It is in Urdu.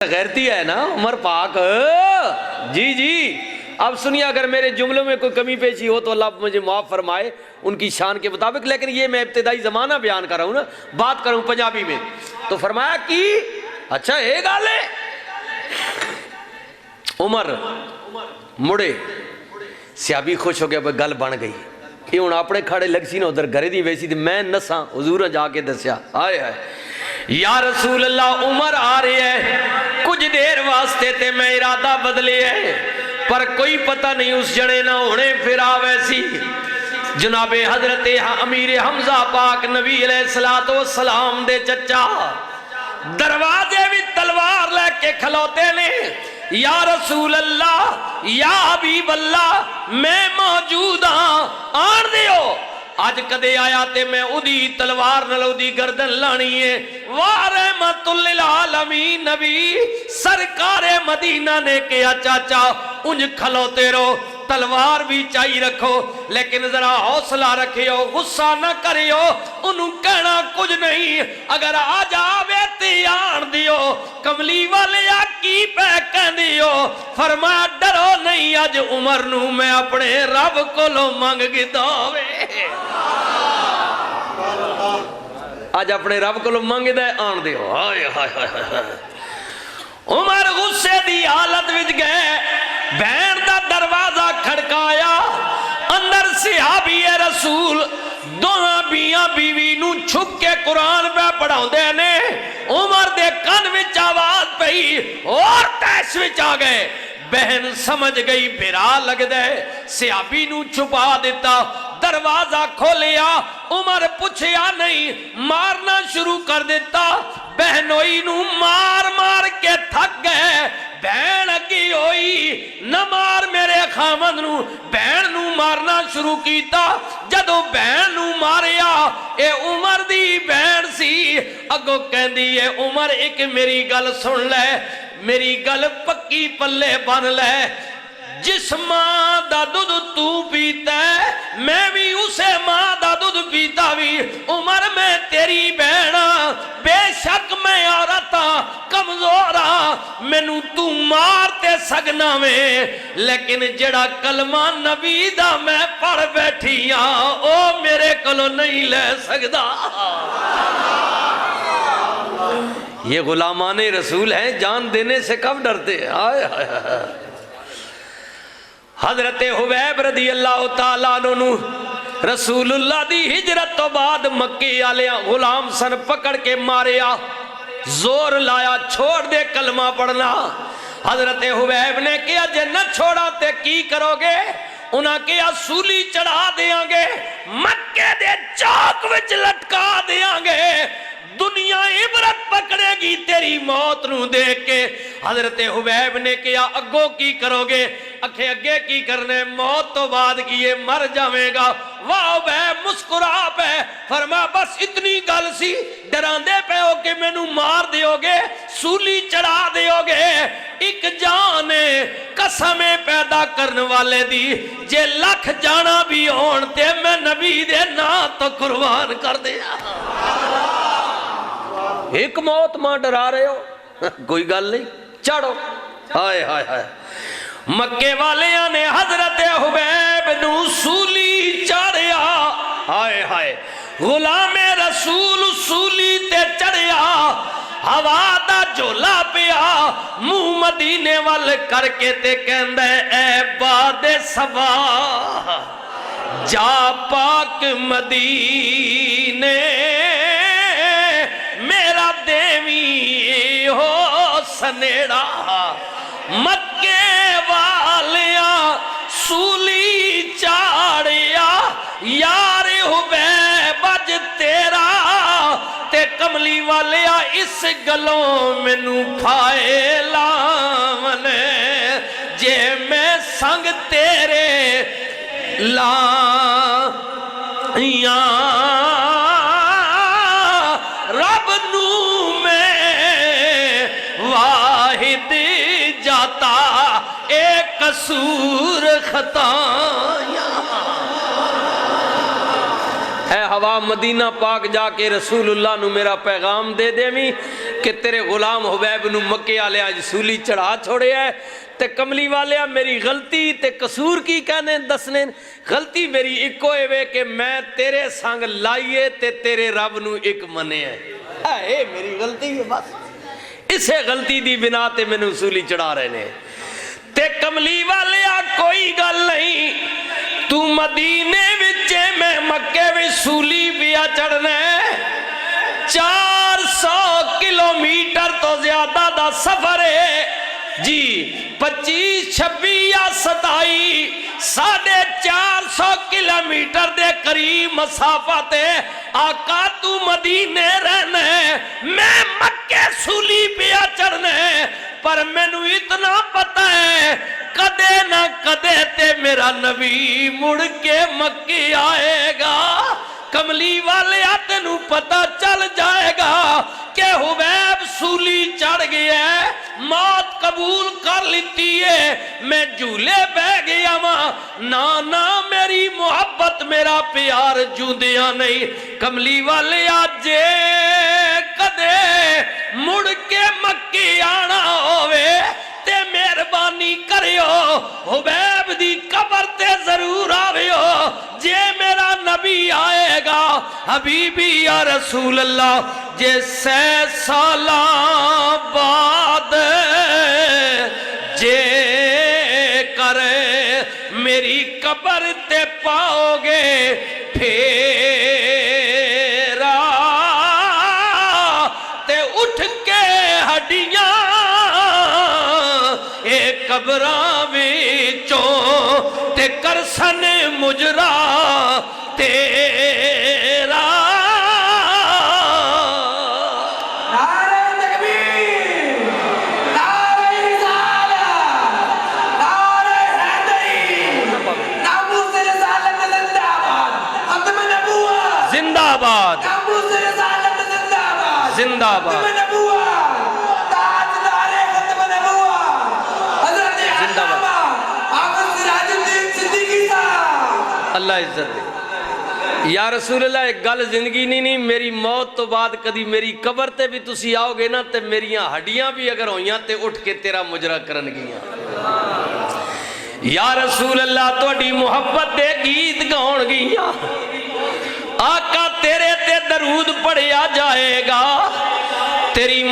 غیرتی ہے نا عمر پاک. جی جی اب سنیے, اگر میرے جملوں میں کوئی کمی پیشی ہو تو اللہ مجھے معاف فرمائے ان کی شان کے مطابق, لیکن یہ میں ابتدائی زمانہ بیان کر رہا ہوں نا, بات کروں پنجابی میں. تو فرمایا کہ اچھا ایک گل ہے, عمر مڑے صحابی خوش ہو گیا, گل بن گئی کہ ہوں اپنے کھڑے لگ سی نا ادھر گھرے دی ویسی, میں نساں حضور جا کے دسیا آئے ہے یا رسول اللہ عمر آ رہے ہیں, کچھ دیر واسطے تے میں ارادہ بدلے ہے, پر کوئی پتہ نہیں اس جڑے نہ ہونے پھر آویسی. جناب حضرت امیر حمزہ پاک نبی علیہ السلام دے چچا دروازے بھی تلوار لے کے کھلوتے نے, یا رسول اللہ یا حبیب اللہ میں موجود ہاں, آن دیو. آج کدے آیا تے میں ادھی تلوار نل ادھی گردن لانی ہے. وَرَحْمَةُ لِلْعَالَمِينَ نبی سرکار مدینہ نے کیا چاچا انج کھلوتے رہو, تلوار بھی چاہی رکھو, لیکن ذرا حوصلہ رکھیو, غصہ نہ کریو, انہوں کہنا کچھ نہیں, اگر آج آوے تے آن دیو. کملی والے آکی پہ کہہ دیو, فرمایا ڈرو نہیں, آج عمر نو میں اپنے رب کو لو مانگ گدا ہوئے, آج اپنے رب کو لو مانگ دے آن دیو. عمر غصے دی حالت وچ گئے, بہن دا دروازہ کھڑکایا, اندر صحابی رسول دوہاں بیاں بیوی نو چھپ کے قرآن پہ پڑھاؤں دے نے. عمر دے کان وچ آواز پئی اور تیش وچ آ گئے. بہن سمجھ گئی بھرا لگ دے, صحابی نو چھپا دیتا, دروازہ کھولیا, عمر پوچھیا نہیں, مارنا شروع کر دیتا. بہنوئی نو مار مار کے تھک گئے, بہن اگی ہوئی نہ مار میرے خامد نو, بہن نو مارنا شروع کیتا. جدو بہن نو ماریا اے عمر دی بہن سی, اگو کہندی اے عمر ایک میری گل سن لے, میری گل پکی پلے بن لے, جس ماں دا دودھ تو پیتا ہے میں بھی اسے ماں دا دودھ پیتا بھی. عمر میں تیری بہنا, بے شک میں عورتا کمزورا, مینو تو مارتے سگنا میں, لیکن جڑا کلمہ نبی دا میں پڑھ بیٹھی ہاں او میرے کلو نہیں لے سکدا. یہ غلامان رسول ہیں, جان دینے سے کب ڈرتے ہیں. آئے آئے آئے. حضرت حبیب رضی اللہ تعالیٰ عنہ رسول اللہ دی ہجرت تو بعد مکی آلیاں غلام سن پکڑ کے ماریا, زور لایا چھوڑ دے کلمہ پڑھنا. حضرت حبیب نے کیا جے نہ چھوڑا تے کی کرو گے, انہاں کیا سولی چڑھا دیاں گے, مکے دے چوک وچ لٹکا دیاں گے, دنیا عبرت پکڑے گی تیری موت نو دیکھ کے. حضرت حبیب نے کیا اگو کی کرو گے, اکھے اگے کی کرنے, موت تو بعد کیے مر جاویں گا. واہ حبیب مسکرا پہ, فرما بس اتنی گل سی, ڈراندے پہ ہو کہ میں نو مار دیو گے, سولی چڑھا دیو گے. ایک جان قسمیں پیدا کرنے والے دی, جے لکھ جانا بھی ہون تے میں نبی دے نا تو قربان کر دیا. ایک موت ماں ڈرا رہے ہو, کوئی گل نہیں, چڑھو. ہائے ہائے ہائے. مکے والیاں نے حضرت حبیب نو سولی چڑھیا, ہائے ہائے. غلام رسول سولی تے چڑھیا, ہوا دا جھولا پیا, منہ مدینے وال کر کے تے کہندے اے باد صبا جا پاک مدینے, میرا دیوی ہو سنیڑا. مکے والیاں سولی چاڑیا, یار حبیب اج تیرا تے کملی والیا اس گلوں مینوں پھائے لاونے, جے میں سنگ تیرے لائیاں رب نو میں واحد جاتا, ایک قصور خطایا. اے ہوا مدینہ پاک جا کے رسول اللہ نو میرا پیغام دے دے می, کہ تیرے غلام حبیب نو مکے والے اج سولی چڑھا چھوڑے ہے تے کملی والے میری غلطی تے قصور کی کہنے دسنے غلطی میری اکو اے کہ میں تیرے سنگ لائیے تے تیرے رب نو ایک منے ہے اے میری غلطی ہے بس اسے غلطی دی بنا تے میں نو سولی چڑھا رہے نے تے کملی والے کوئی گل نہیں تو مدینے وچے میں مکے وچ سولی پیا چڑھنے 400 کلومیٹر تو زیادہ دا سفر ہے جی 25 26 یا 27 450 کلومیٹر دے قریب مسافہ تے آقا تو مدینے رہنے میں مکے سولی پیا چڑھنے پر میں نو اتنا پتہ ہے کدے نہ کدے تے میرا نبی مڑ کے مکے آئے گا کملی والے تینوں پتہ چل جائے گا کہ حبیب سولی چڑھ گیا ہے موت قبول کر لیتی ہے میں جھولے بہ گیا ماں نانا میری محبت میرا پیار جوندیاں نہیں کملی والے جے کدے مڑ کے مکے آنا ہوئے تے مہربانی کریو حبیب دی قبر تے ضرور آویو جے میرا نبی آئے گا حبیبی یا رسول اللہ جے 100 سالاں بعد جے کرے میری قبر تے پاؤ گے پھیرا تے اٹھ کے ہڈیاں قبراں وچوں تے کرسن مجرا تیرا نعرہ تکبیر نعرہ رسالت نعرہ حیدری ناموس رسالت زندہ باد ختم نبوت زندہ باد ناموس رسالت زندہ باد زندہ باد ختم نبوت تاجدار ختم نبوت حضرت علامہ حافظ سراج الدین صدیقی صاحب اللہ عزت دے یا رسول اللہ ایک گل زندگی نہیں میری موت تو بعد کدی میری قبر تے بھی تسی آؤ گے نا تے میریاں ہڈیاں بھی اگر ہویاں تے اٹھ کے تیرا مجرا کرن گیاں یا رسول اللہ تہاڈی محبت دے گیت گاؤن گیاں آقا تیرے تے درود پڑھیا جائے گا تیری